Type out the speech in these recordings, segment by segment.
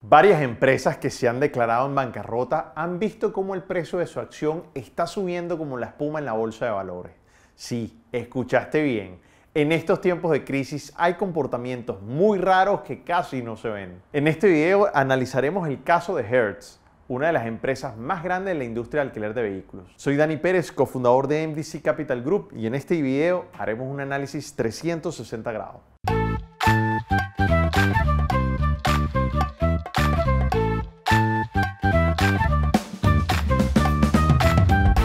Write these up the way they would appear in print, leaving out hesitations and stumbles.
Varias empresas que se han declarado en bancarrota han visto cómo el precio de su acción está subiendo como la espuma en la bolsa de valores. Sí, escuchaste bien. En estos tiempos de crisis hay comportamientos muy raros que casi no se ven. En este video analizaremos el caso de Hertz, una de las empresas más grandes de la industria de alquiler de vehículos. Soy Dani Pérez, cofundador de MDC Capital Group, y en este video haremos un análisis 360 grados.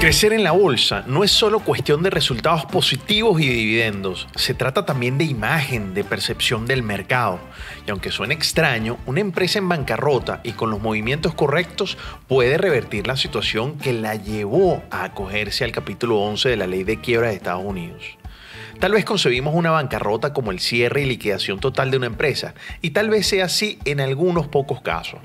Crecer en la bolsa no es solo cuestión de resultados positivos y dividendos, se trata también de imagen, de percepción del mercado. Y aunque suene extraño, una empresa en bancarrota y con los movimientos correctos puede revertir la situación que la llevó a acogerse al capítulo 11 de la Ley de Quiebra de Estados Unidos. Tal vez concebimos una bancarrota como el cierre y liquidación total de una empresa, y tal vez sea así en algunos pocos casos.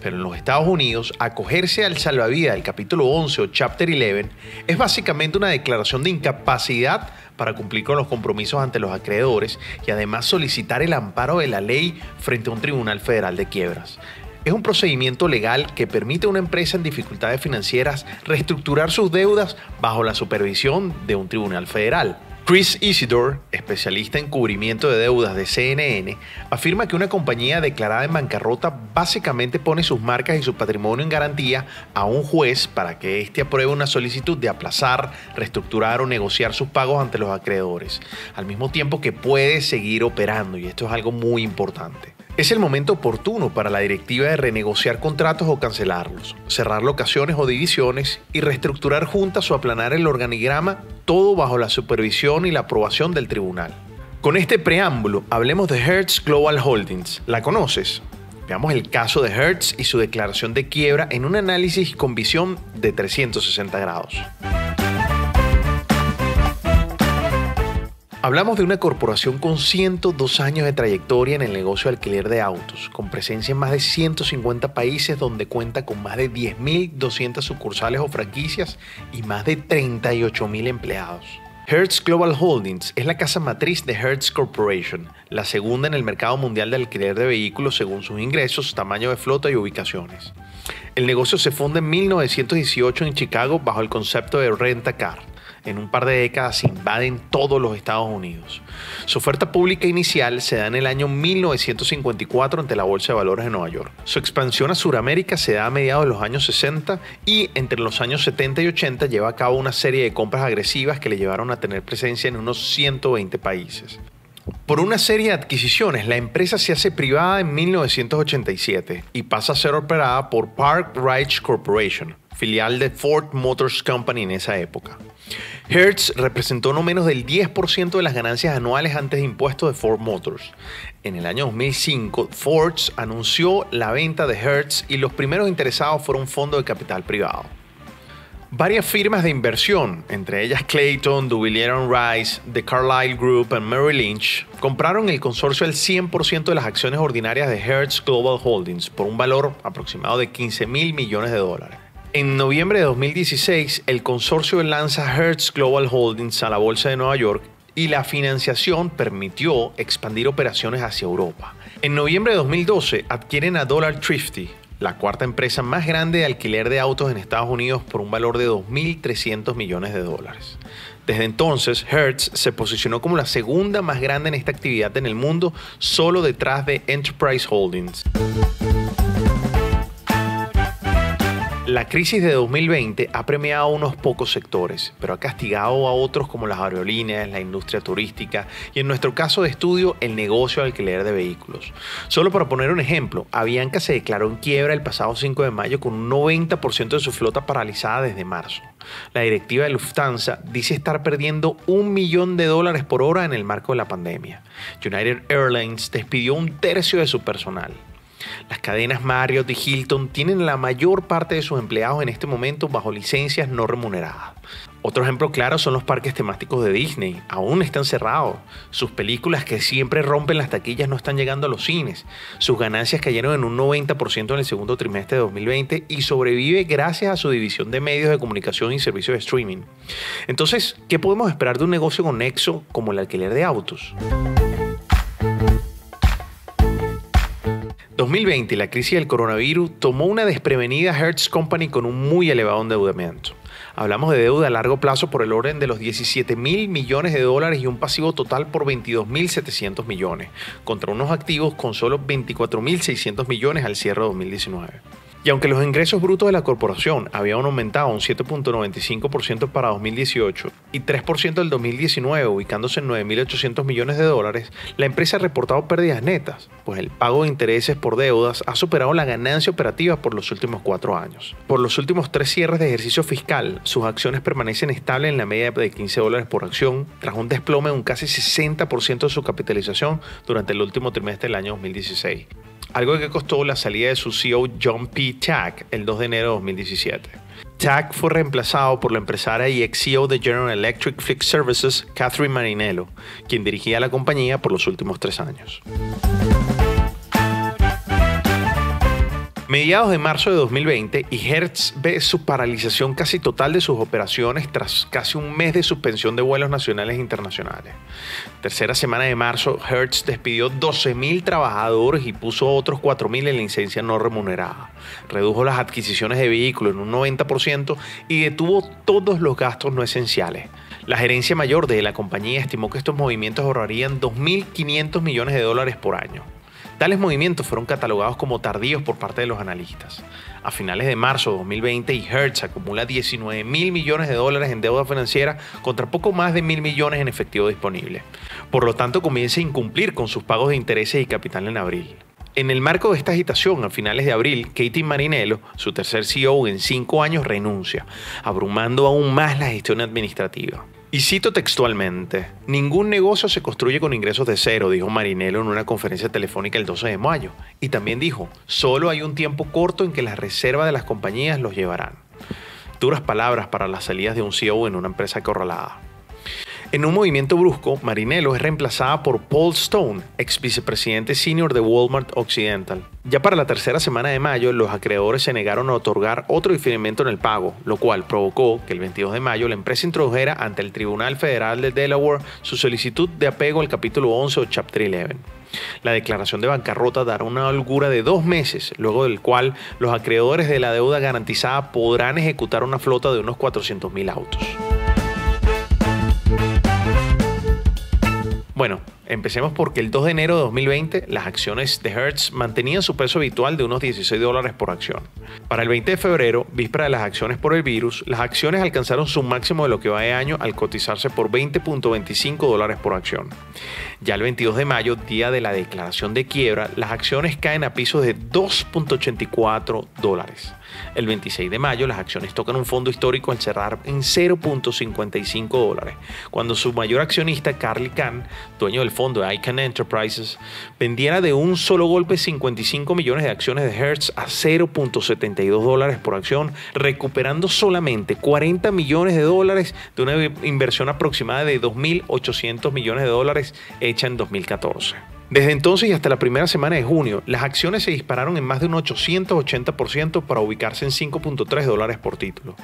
Pero en los Estados Unidos, acogerse al salvavidas del capítulo 11 o Chapter 11 es básicamente una declaración de incapacidad para cumplir con los compromisos ante los acreedores y además solicitar el amparo de la ley frente a un tribunal federal de quiebras. Es un procedimiento legal que permite a una empresa en dificultades financieras reestructurar sus deudas bajo la supervisión de un tribunal federal. Chris Isidore, especialista en cubrimiento de deudas de CNN, afirma que una compañía declarada en bancarrota básicamente pone sus marcas y su patrimonio en garantía a un juez para que éste apruebe una solicitud de aplazar, reestructurar o negociar sus pagos ante los acreedores, al mismo tiempo que puede seguir operando, y esto es algo muy importante. Es el momento oportuno para la directiva de renegociar contratos o cancelarlos, cerrar locaciones o divisiones y reestructurar juntas o aplanar el organigrama, todo bajo la supervisión y la aprobación del tribunal. Con este preámbulo, hablemos de Hertz Global Holdings. ¿La conoces? Veamos el caso de Hertz y su declaración de quiebra en un análisis con visión de 360 grados. Hablamos de una corporación con 102 años de trayectoria en el negocio de alquiler de autos, con presencia en más de 150 países, donde cuenta con más de 10.200 sucursales o franquicias y más de 38.000 empleados. Hertz Global Holdings es la casa matriz de Hertz Corporation, la segunda en el mercado mundial de alquiler de vehículos según sus ingresos, tamaño de flota y ubicaciones. El negocio se funda en 1918 en Chicago bajo el concepto de rent-a-car. En un par de décadas invaden todos los Estados Unidos. Su oferta pública inicial se da en el año 1954 ante la Bolsa de Valores de Nueva York. Su expansión a Sudamérica se da a mediados de los años 60 y entre los años 70 y 80 lleva a cabo una serie de compras agresivas que le llevaron a tener presencia en unos 120 países. Por una serie de adquisiciones, la empresa se hace privada en 1987 y pasa a ser operada por Park Ridge Corporation, filial de Ford Motor Company en esa época. Hertz representó no menos del 10% de las ganancias anuales antes de impuestos de Ford Motors. En el año 2005, Ford anunció la venta de Hertz y los primeros interesados fueron un fondo de capital privado. Varias firmas de inversión, entre ellas Clayton, Dubilier & Rice, The Carlyle Group y Merrill Lynch, compraron el consorcio al 100% de las acciones ordinarias de Hertz Global Holdings por un valor aproximado de $15.000 millones. En noviembre de 2016, el consorcio lanza Hertz Global Holdings a la Bolsa de Nueva York y la financiación permitió expandir operaciones hacia Europa. En noviembre de 2012, adquieren a Dollar Thrifty, la cuarta empresa más grande de alquiler de autos en Estados Unidos, por un valor de $2.300 millones. Desde entonces, Hertz se posicionó como la segunda más grande en esta actividad en el mundo, solo detrás de Enterprise Holdings. La crisis de 2020 ha premiado a unos pocos sectores, pero ha castigado a otros como las aerolíneas, la industria turística y, en nuestro caso de estudio, el negocio de alquiler de vehículos. Solo para poner un ejemplo, Avianca se declaró en quiebra el pasado 5 de mayo con un 90% de su flota paralizada desde marzo. La directiva de Lufthansa dice estar perdiendo $1 millón por hora en el marco de la pandemia. United Airlines despidió un tercio de su personal. Las cadenas Marriott y Hilton tienen la mayor parte de sus empleados en este momento bajo licencias no remuneradas. Otro ejemplo claro son los parques temáticos de Disney. Aún están cerrados. Sus películas, que siempre rompen las taquillas, no están llegando a los cines. Sus ganancias cayeron en un 90% en el segundo trimestre de 2020 y sobrevive gracias a su división de medios de comunicación y servicios de streaming. Entonces, ¿qué podemos esperar de un negocio conexo como el alquiler de autos? 2020 y la crisis del coronavirus tomó una desprevenida Hertz Company con un muy elevado endeudamiento. Hablamos de deuda a largo plazo por el orden de los 17.000 millones de dólares y un pasivo total por 22.700 millones, contra unos activos con solo 24.600 millones al cierre de 2019. Y aunque los ingresos brutos de la corporación habían aumentado un 7.95% para 2018 y 3% del 2019, ubicándose en 9.800 millones de dólares, la empresa ha reportado pérdidas netas, pues el pago de intereses por deudas ha superado la ganancia operativa por los últimos 4 años. Por los últimos 3 cierres de ejercicio fiscal, sus acciones permanecen estables en la media de $15 por acción, tras un desplome de un casi 60% de su capitalización durante el último trimestre del año 2016. Algo que costó la salida de su CEO John P. Tack el 2 de enero de 2017. Tack fue reemplazado por la empresaria y ex-CEO de General Electric Fleet Services, Catherine Marinello, quien dirigía la compañía por los últimos 3 años. Mediados de marzo de 2020 y Hertz ve su paralización casi total de sus operaciones tras casi un mes de suspensión de vuelos nacionales e internacionales. Tercera semana de marzo, Hertz despidió 12.000 trabajadores y puso otros 4.000 en licencia no remunerada. Redujo las adquisiciones de vehículos en un 90% y detuvo todos los gastos no esenciales. La gerencia mayor de la compañía estimó que estos movimientos ahorrarían 2.500 millones de dólares por año. Tales movimientos fueron catalogados como tardíos por parte de los analistas. A finales de marzo de 2020, Hertz acumula 19.000 millones de dólares en deuda financiera contra poco más de 1.000 millones en efectivo disponible. Por lo tanto, comienza a incumplir con sus pagos de intereses y capital en abril. En el marco de esta agitación, a finales de abril, Katie Marinello, su tercer CEO en 5 años, renuncia, abrumando aún más la gestión administrativa. Y cito textualmente: "Ningún negocio se construye con ingresos de cero", dijo Marinello en una conferencia telefónica el 12 de mayo. Y también dijo: "Solo hay un tiempo corto en que las reservas de las compañías los llevarán". Duras palabras para las salidas de un CEO en una empresa acorralada. En un movimiento brusco, Marinello es reemplazada por Paul Stone, ex vicepresidente senior de Walmart Occidental. Ya para la tercera semana de mayo, los acreedores se negaron a otorgar otro diferimiento en el pago, lo cual provocó que el 22 de mayo la empresa introdujera ante el Tribunal Federal de Delaware su solicitud de apego al capítulo 11 o Chapter 11. La declaración de bancarrota dará una holgura de 2 meses, luego del cual los acreedores de la deuda garantizada podrán ejecutar una flota de unos 400.000 autos. Bueno, empecemos porque el 2 de enero de 2020 las acciones de Hertz mantenían su precio habitual de unos $16 por acción. Para el 20 de febrero, víspera de las acciones por el virus, las acciones alcanzaron su máximo de lo que va de año al cotizarse por $20.25 por acción. Ya el 22 de mayo, día de la declaración de quiebra, las acciones caen a pisos de $2.84. El 26 de mayo, las acciones tocan un fondo histórico al cerrar en $0.55, cuando su mayor accionista, Carl Icahn, dueño del fondo de Icahn Enterprises, vendiera de un solo golpe 55 millones de acciones de Hertz a $0.72 por acción, recuperando solamente $40 millones de una inversión aproximada de $2.800 millones hecha en 2014. Desde entonces y hasta la primera semana de junio, las acciones se dispararon en más de un 880% para ubicarse en $5.3 por título.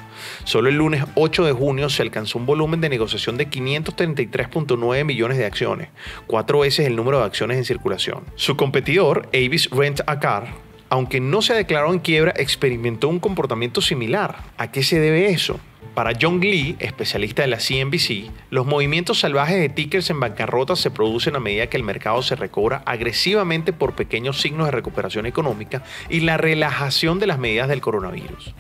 Solo el lunes 8 de junio se alcanzó un volumen de negociación de 533.9 millones de acciones, 4 veces el número de acciones en circulación. Su competidor, Avis Rent a Car, aunque no se declaró en quiebra, experimentó un comportamiento similar. ¿A qué se debe eso? Para John Lee, especialista de la CNBC, los movimientos salvajes de tickers en bancarrota se producen a medida que el mercado se recobra agresivamente por pequeños signos de recuperación económica y la relajación de las medidas del coronavirus.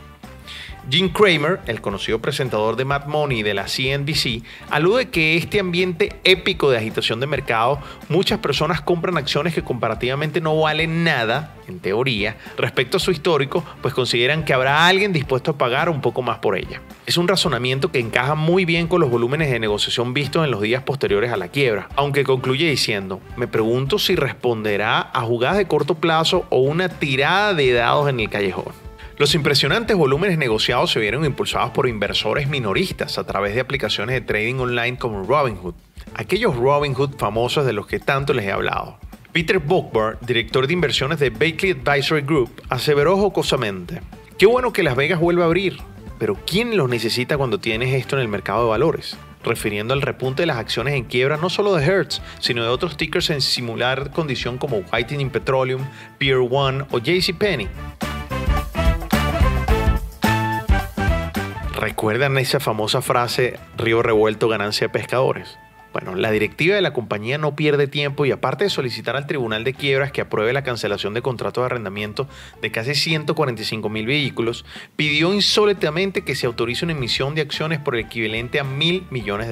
Jim Cramer, el conocido presentador de Mad Money de la CNBC, alude que este ambiente épico de agitación de mercado, muchas personas compran acciones que comparativamente no valen nada, en teoría, respecto a su histórico, pues consideran que habrá alguien dispuesto a pagar un poco más por ella. Es un razonamiento que encaja muy bien con los volúmenes de negociación vistos en los días posteriores a la quiebra, aunque concluye diciendo: "Me pregunto si responderá a jugadas de corto plazo o una tirada de dados en el callejón". Los impresionantes volúmenes negociados se vieron impulsados por inversores minoristas a través de aplicaciones de trading online como Robinhood, aquellos Robinhood famosos de los que tanto les he hablado. Peter Bogbar, director de inversiones de Bailey Advisory Group, aseveró jocosamente: "Qué bueno que Las Vegas vuelva a abrir. Pero ¿quién los necesita cuando tienes esto en el mercado de valores? Refiriendo al repunte de las acciones en quiebra no solo de Hertz, sino de otros tickers en similar condición como Whiting Petroleum, Pier 1 o JCPenney. ¿Recuerdan esa famosa frase, río revuelto, ganancia de pescadores? Bueno, la directiva de la compañía no pierde tiempo y aparte de solicitar al Tribunal de Quiebras que apruebe la cancelación de contratos de arrendamiento de casi 145,000 vehículos, pidió insólitamente que se autorice una emisión de acciones por el equivalente a $1.000 millones.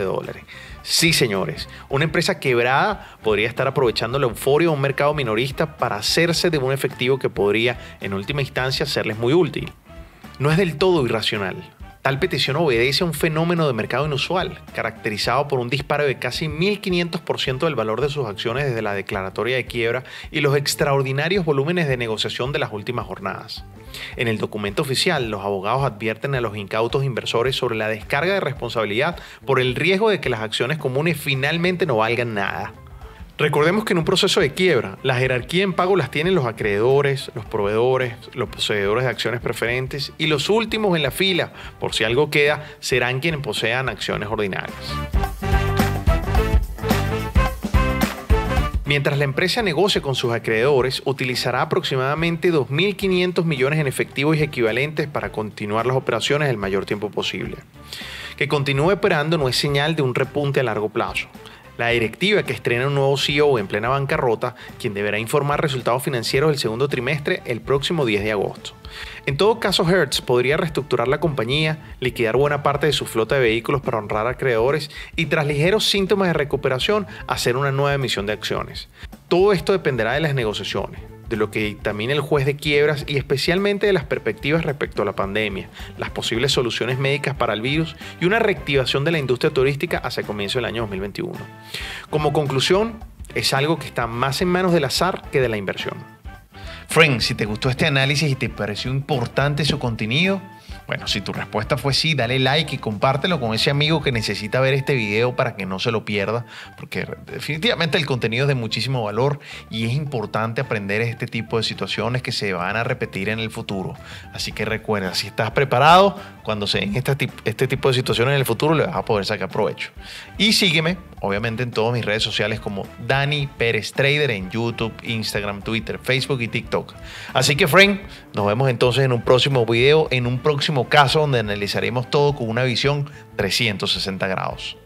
Sí, señores, una empresa quebrada podría estar aprovechando la euforia de un mercado minorista para hacerse de un efectivo que podría, en última instancia, serles muy útil. No es del todo irracional. Tal petición obedece a un fenómeno de mercado inusual, caracterizado por un disparo de casi 1.500% del valor de sus acciones desde la declaratoria de quiebra y los extraordinarios volúmenes de negociación de las últimas jornadas. En el documento oficial, los abogados advierten a los incautos inversores sobre la descarga de responsabilidad por el riesgo de que las acciones comunes finalmente no valgan nada. Recordemos que en un proceso de quiebra, la jerarquía en pago las tienen los acreedores, los proveedores, los poseedores de acciones preferentes y los últimos en la fila, por si algo queda, serán quienes posean acciones ordinarias. Mientras la empresa negocie con sus acreedores, utilizará aproximadamente 2.500 millones en efectivo y equivalentes para continuar las operaciones el mayor tiempo posible. Que continúe operando no es señal de un repunte a largo plazo. La directiva, que estrena un nuevo CEO en plena bancarrota, quien deberá informar resultados financieros del segundo trimestre el próximo 10 de agosto. En todo caso, Hertz podría reestructurar la compañía, liquidar buena parte de su flota de vehículos para honrar a acreedores y, tras ligeros síntomas de recuperación, hacer una nueva emisión de acciones. Todo esto dependerá de las negociaciones, de lo que dictamine el juez de quiebras y especialmente de las perspectivas respecto a la pandemia, las posibles soluciones médicas para el virus y una reactivación de la industria turística hacia el comienzo del año 2021. Como conclusión, es algo que está más en manos del azar que de la inversión. Friend, si te gustó este análisis y te pareció importante su contenido, bueno, si tu respuesta fue sí, dale like y compártelo con ese amigo que necesita ver este video para que no se lo pierda, porque definitivamente el contenido es de muchísimo valor y es importante aprender este tipo de situaciones que se van a repetir en el futuro. Así que recuerda, si estás preparado, cuando se den este tipo de situaciones en el futuro, le vas a poder sacar provecho. Y sígueme, obviamente, en todas mis redes sociales como Dani Pérez Trader en YouTube, Instagram, Twitter, Facebook y TikTok. Así que, friend, nos vemos entonces en un próximo video, en un próximo caso donde analizaremos todo con una visión 360 grados.